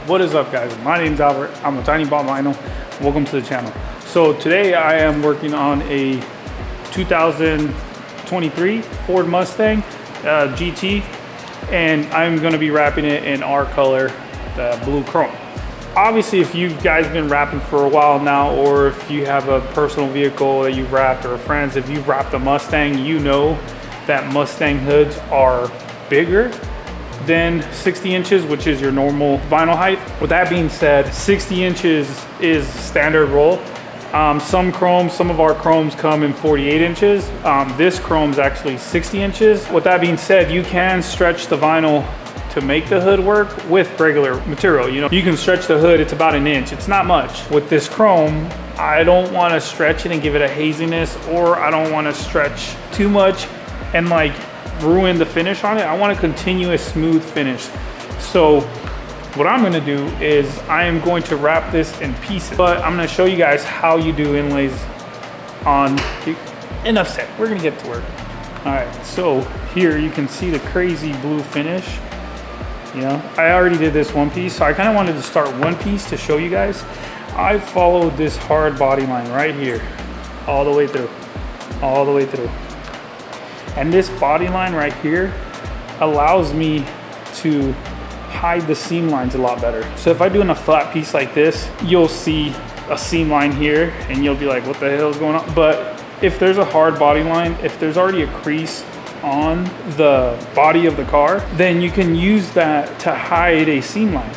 What is up, guys? My name's Albert. I'm a Tiny Bot Vinyl. Welcome to the channel. So today I am working on a 2023 Ford Mustang GT, and I'm going to be wrapping it in our color, the blue chrome. Obviously, if you guys been wrapping for a while now, or if you have a personal vehicle that you've wrapped, or friends, if you've wrapped a Mustang, you know that Mustang hoods are bigger than 60 inches, which is your normal vinyl height. With that being said, 60 inches is standard roll. Some of our chromes come in 48 inches. This chrome's actually 60 inches. With that being said, you can stretch the vinyl to make the hood work with regular material. You know, you can stretch the hood, it's about an inch. It's not much. With this chrome, I don't want to stretch it and give it a haziness, or I don't want to stretch too much and like ruin the finish on it. I want a continuous smooth finish. So what I'm going to do is I am going to wrap this in pieces, but I'm going to show you guys how you do inlays on enough said. We're going to get to work. All right, so here you can see the crazy blue finish. You know, I already did this one piece, so I kind of wanted to start one piece to show you guys. I followed this hard body line right here all the way through, all the way through. And this body line right here allows me to hide the seam lines a lot better. So if I do in a flat piece like this, you'll see a seam line here and you'll be like, what the hell is going on? But if there's a hard body line, if there's already a crease on the body of the car, then you can use that to hide a seam line.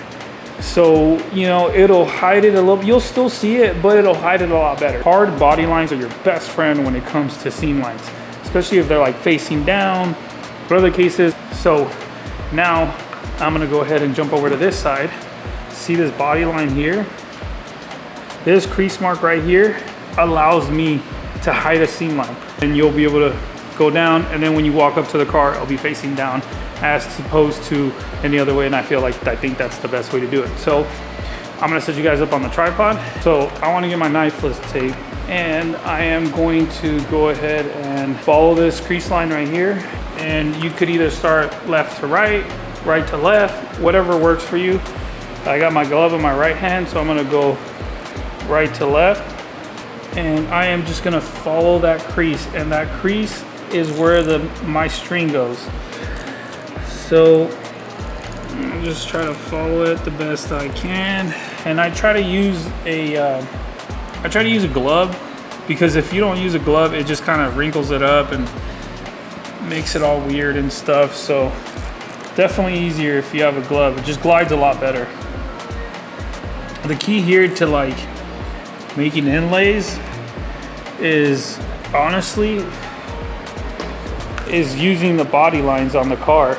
So, you know, it'll hide it a little, you'll still see it, but it'll hide it a lot better. Hard body lines are your best friend when it comes to seam lines, especially if they're like facing down, whatever the case is. So now I'm gonna go ahead and jump over to this side. See this body line here? This crease mark right here allows me to hide a seam line, and you'll be able to go down, and then when you walk up to the car, it'll be facing down as opposed to any other way. And I think that's the best way to do it. So I'm gonna set you guys up on the tripod. So I wanna get my knifeless tape, and I am going to go ahead and follow this crease line right here. And you could either start left to right, right to left, whatever works for you. I got my glove in my right hand, so I'm gonna go right to left. And I am just gonna follow that crease, and that crease is where my string goes. So I'm just trying to follow it the best I can. And I try to use a glove, because if you don't use a glove, it just kind of wrinkles it up and makes it all weird and stuff. So definitely easier if you have a glove. It just glides a lot better. The key here to like making inlays is honestly using the body lines on the car.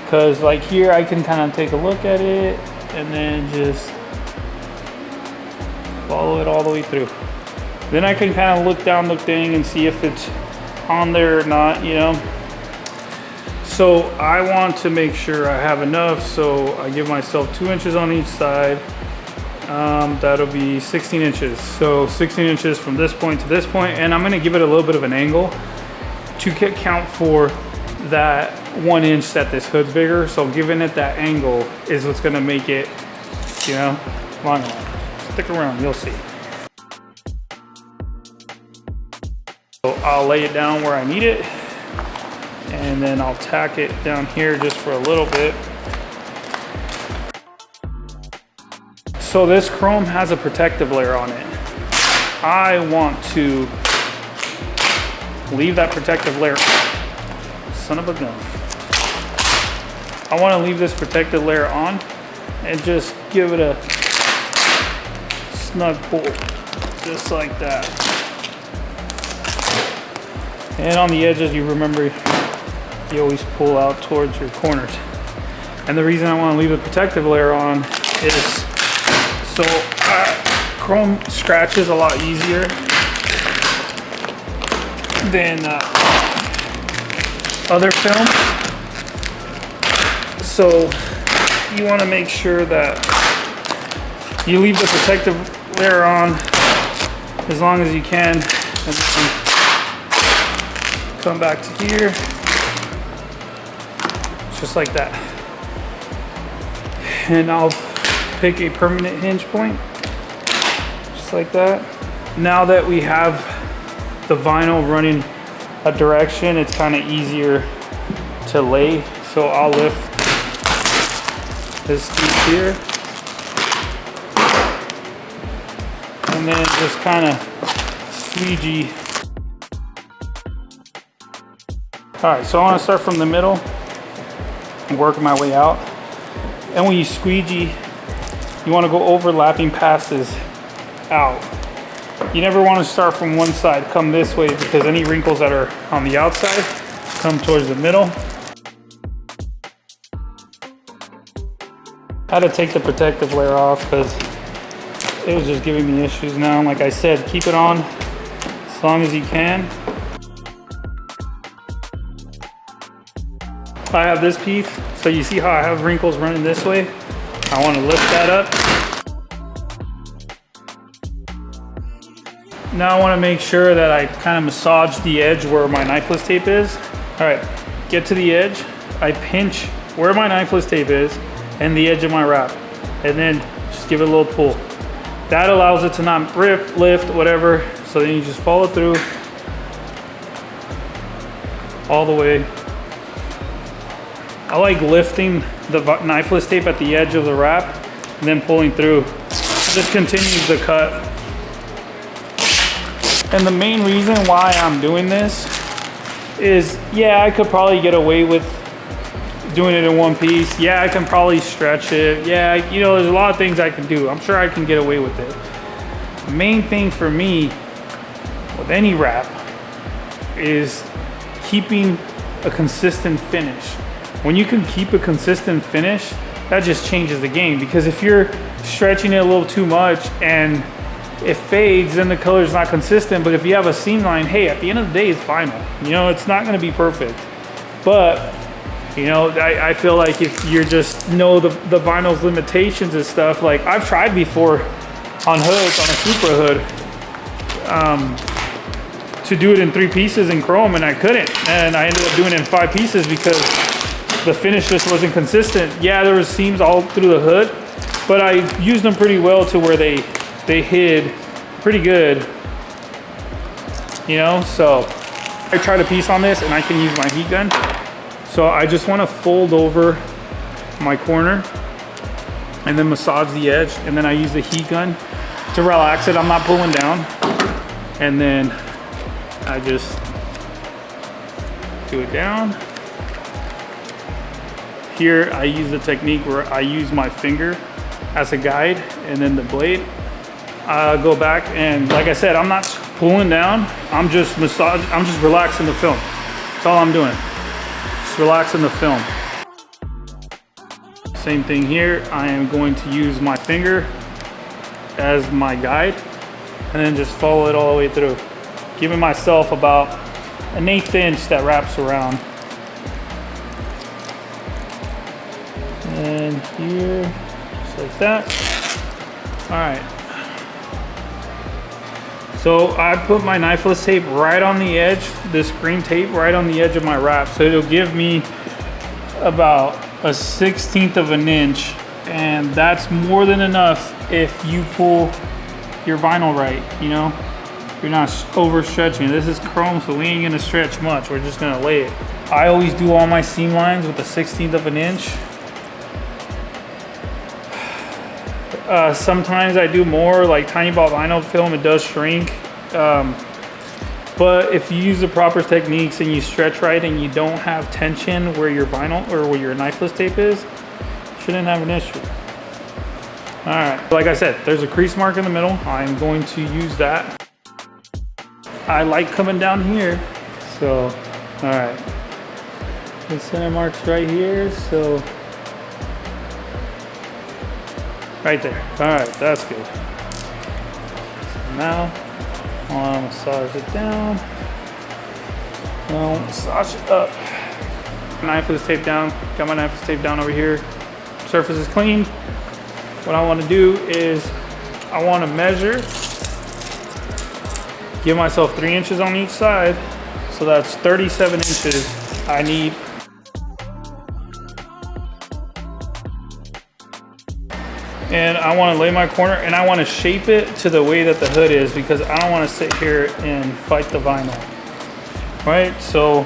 Because like here I can kind of take a look at it and then just follow it all the way through. Then I can kind of look down the thing and see if it's on there or not, you know. So I want to make sure I have enough, so I give myself 2 inches on each side. That'll be 16 inches. So 16 inches from this point to this point, and I'm gonna give it a little bit of an angle to count for that 1 inch that this hood's bigger. So giving it that angle is what's gonna make it, you know, long enough. Stick around, you'll see. So I'll lay it down where I need it, and then I'll tack it down here just for a little bit. So this chrome has a protective layer on it. I want to leave that protective layer. Son of a gun. I want to leave this protective layer on and just give it a snug pull, just like that. And on the edges, you remember, you always pull out towards your corners. And the reason I want to leave a protective layer on is so chrome scratches a lot easier than other films. So you want to make sure that you leave the protective layer on as long as you can, and then come back to here, just like that. and I'll pick a permanent hinge point, just like that. Now that we have the vinyl running a direction, it's kind of easier to lay. So I'll lift this piece here, and then just kind of squeegee. All right, so I want to start from the middle and work my way out. And when you squeegee, you want to go overlapping passes out. You never want to start from one side, come this way, because any wrinkles that are on the outside come towards the middle. I had to take the protective layer off because it was just giving me issues now. Like I said, keep it on as long as you can. I have this piece, so you see how I have wrinkles running this way? I want to lift that up. Now I want to make sure that I kind of massage the edge where my knifeless tape is. All right, get to the edge. I pinch where my knifeless tape is and the edge of my wrap, and then just give it a little pull. That allows it to not rip, lift, whatever. So then you just follow through all the way. I like lifting the knifeless tape at the edge of the wrap and then pulling through. This continues the cut. And the main reason why I'm doing this is, yeah, I could probably get away with doing it in one piece. Yeah, I can probably stretch it. Yeah, you know, there's a lot of things I can do. I'm sure I can get away with it. The main thing for me with any wrap is keeping a consistent finish. When you can keep a consistent finish, that just changes the game. Because if you're stretching it a little too much and it fades, then the color is not consistent. But if you have a seam line, hey, at the end of the day, it's vinyl. You know, it's not gonna be perfect. But, you know, I feel like if you just know the vinyl's limitations and stuff, like I've tried before on hoods, on a Supra hood, to do it in 3 pieces in chrome, and I couldn't. And I ended up doing it in 5 pieces because the finish just wasn't consistent. Yeah, there was seams all through the hood, but I used them pretty well to where they hid pretty good, you know? So I tried a piece on this and I can use my heat gun. So I just want to fold over my corner and then massage the edge, and then I use the heat gun to relax it. I'm not pulling down, and then I just do it down. Here I use the technique where I use my finger as a guide and then the blade. I go back, and like I said, I'm not pulling down. I'm just relaxing the film. That's all I'm doing. Just relaxing the film. Same thing here. I am going to use my finger as my guide and then just follow it all the way through. Giving myself about an 1/8 inch that wraps around. And here, just like that. All right. So I put my knifeless tape right on the edge, this green tape right on the edge of my wrap. So it'll give me about a 1/16 of an inch. And that's more than enough if you pull your vinyl right, you know? You're not overstretching. This is chrome, so we ain't gonna stretch much. We're just gonna lay it. I always do all my seam lines with a 1/16 of an inch. Sometimes I do more, like Tiny Ball vinyl film, it does shrink. But if you use the proper techniques and you stretch right and you don't have tension where your vinyl or where your knifeless tape is, you shouldn't have an issue. All right, like I said, there's a crease mark in the middle. I'm going to use that. I like coming down here, so, all right. The center mark's right here, so. Right there. All right, that's good. So now, I'll massage it down. I'll massage it up. Knifeless tape down. Got my knifeless tape down over here. Surface is clean. What I want to do is I want to measure. Give myself 3 inches on each side. So that's 37 inches I need. And I want to lay my corner and I want to shape it to the way that the hood is, because I don't want to sit here and fight the vinyl. Right, so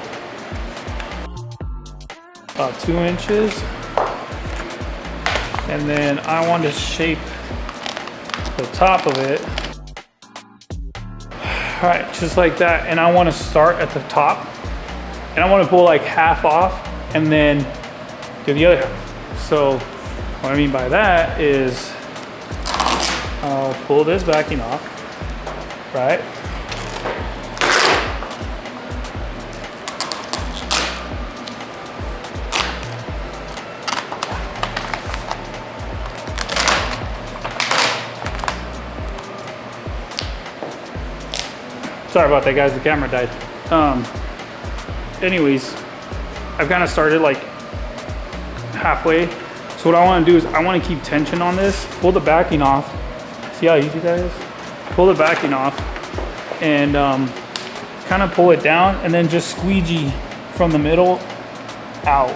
about 2 inches. And then I want to shape the top of it. All right, just like that. And I want to start at the top. And I want to pull like half off and then do the other half. So what I mean by that is I'll pull this backing off, right? Sorry about that, guys, the camera died. Anyways, I've kind of started like halfway. So what I want to do is I want to keep tension on this, pull the backing off. See how easy that is? Pull the backing off and kind of pull it down and then just squeegee from the middle out.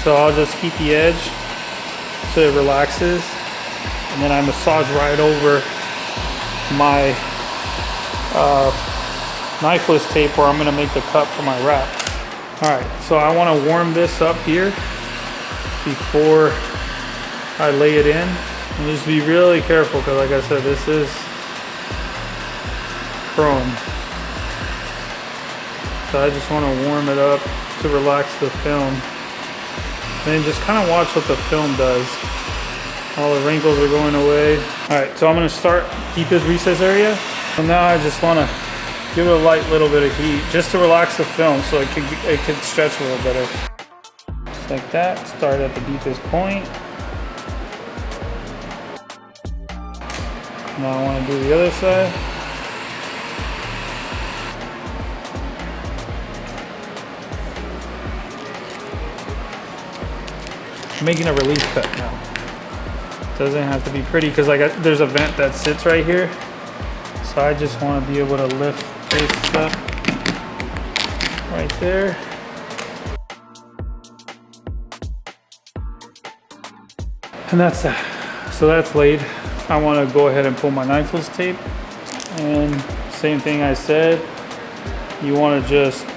So I'll just keep the edge so it relaxes, and then I massage right over my knifeless tape where I'm gonna make the cut for my wrap. All right, so I wanna warm this up here before I lay it in. And just be really careful, because like I said, this is chrome. So I just wanna warm it up to relax the film. And just kind of watch what the film does. All the wrinkles are going away. All right, so I'm gonna start, keep this recess area. And now I just wanna give it a light little bit of heat just to relax the film so it could stretch a little better. Just like that, start at the deepest point. Now I wanna do the other side. I'm making a relief cut now. Doesn't have to be pretty, because there's a vent that sits right here. So I just want to be able to lift this up right there. And that's that. So that's laid. I want to go ahead and pull my knifeless tape. And same thing I said. You want to just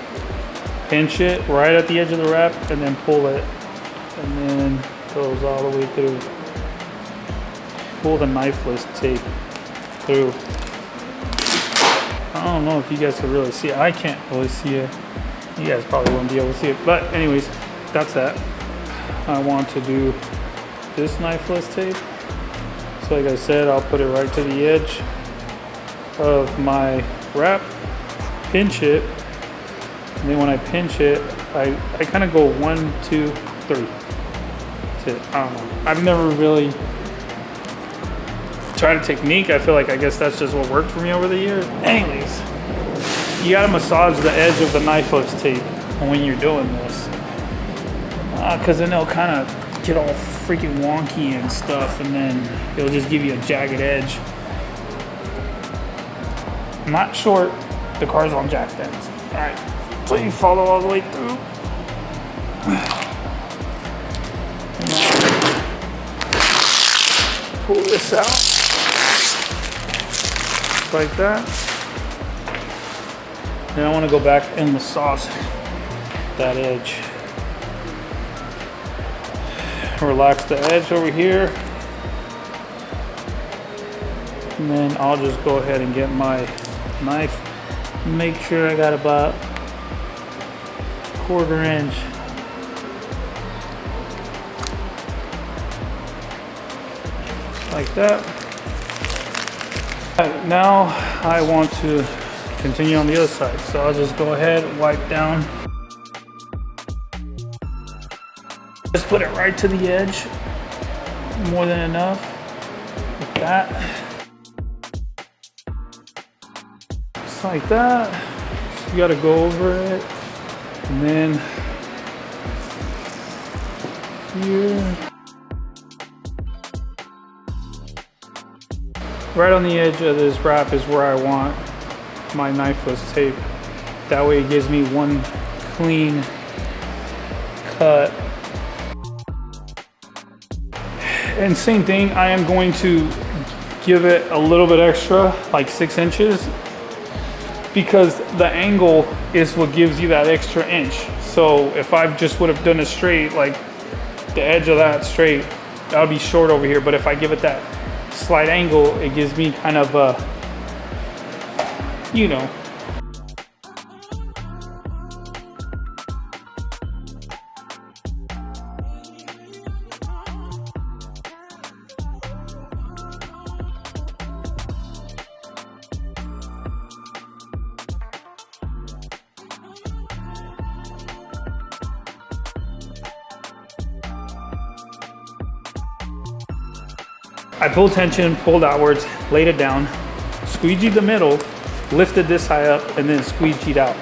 pinch it right at the edge of the wrap and then pull it. And then goes all the way through. Pull the knifeless tape through. I don't know if you guys can really see it. I can't really see it. You guys probably won't be able to see it. But anyways, that's that. I want to do this knifeless tape. So like I said, I'll put it right to the edge of my wrap, pinch it, and then when I pinch it, I kind of go 1, 2, 3. I don't know. I've never really tried a technique. I feel like I guess that's just what worked for me over the years. Anyways, you gotta massage the edge of the knifeless tape when you're doing this, because then it'll kind of get all freaking wonky and stuff, and then it'll just give you a jagged edge. I'm not short. The car's on jack stands. All right, so you follow all the way through. Pull this out like that. Then I want to go back and massage that edge. Relax the edge over here. And then I'll just go ahead and get my knife. Make sure I got about 1/4 inch. Like that. Now I want to continue on the other side. So I'll just go ahead, wipe down. Just put it right to the edge. More than enough. Like that. Just like that. So you gotta go over it. And then here. right on the edge of this wrap is where I want my knifeless tape. That way it gives me one clean cut. And same thing, I am going to give it a little bit extra, like 6 inches, because the angle is what gives you that extra inch. So if I just would have done it straight, like the edge of that straight, that would be short over here. But if I give it that slight angle, it gives me kind of a, you know. I pulled tension, pulled outwards, laid it down, squeegeed the middle, lifted this high up, and then squeegeed out.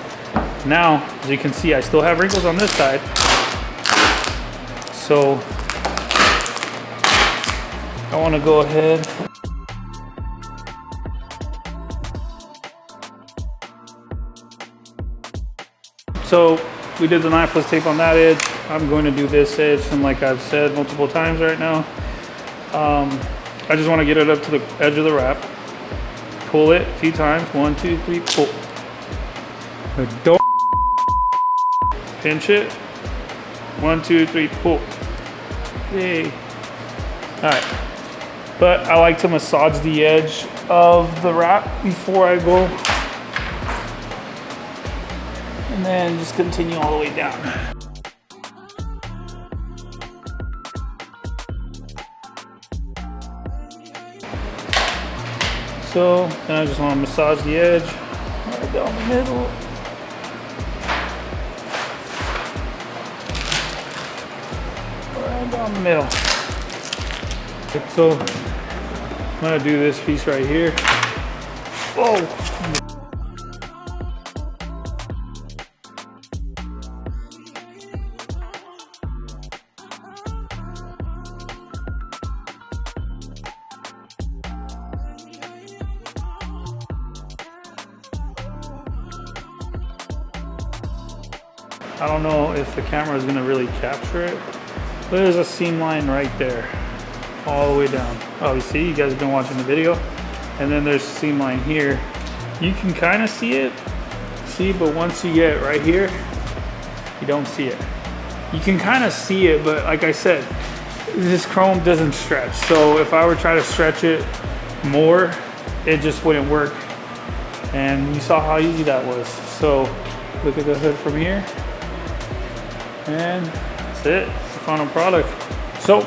Now, as you can see, I still have wrinkles on this side. So I want to go ahead. So we did the knifeless tape on that edge. I'm going to do this edge, and like I've said multiple times right now, I just want to get it up to the edge of the wrap. Pull it a few times. 1, 2, 3, pull. But don't pinch it. 1, 2, 3, pull. Yay. Alright. But I like to massage the edge of the wrap before I go. And then just continue all the way down. So then I just want to massage the edge right down the middle. Right down the middle. So I'm going to do this piece right here. Whoa! I don't know if the camera is going to really capture it, but there's a seam line right there, all the way down. Obviously, you guys have been watching the video, and then there's a seam line here. You can kind of see it, but once you get right here, you don't see it. You can kind of see it, but like I said, this chrome doesn't stretch. So if I were to try to stretch it more, it just wouldn't work. And you saw how easy that was. So look at the hood from here. And that's it, it's the final product. So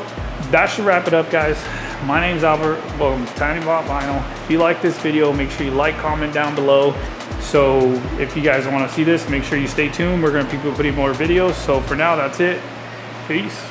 that should wrap it up, guys. My name's Albert, welcome to Tiny Bot Vinyl. If you like this video, make sure you like, comment down below. So if you guys want to see this, make sure you stay tuned. We're going to be putting more videos. So for now, that's it. Peace.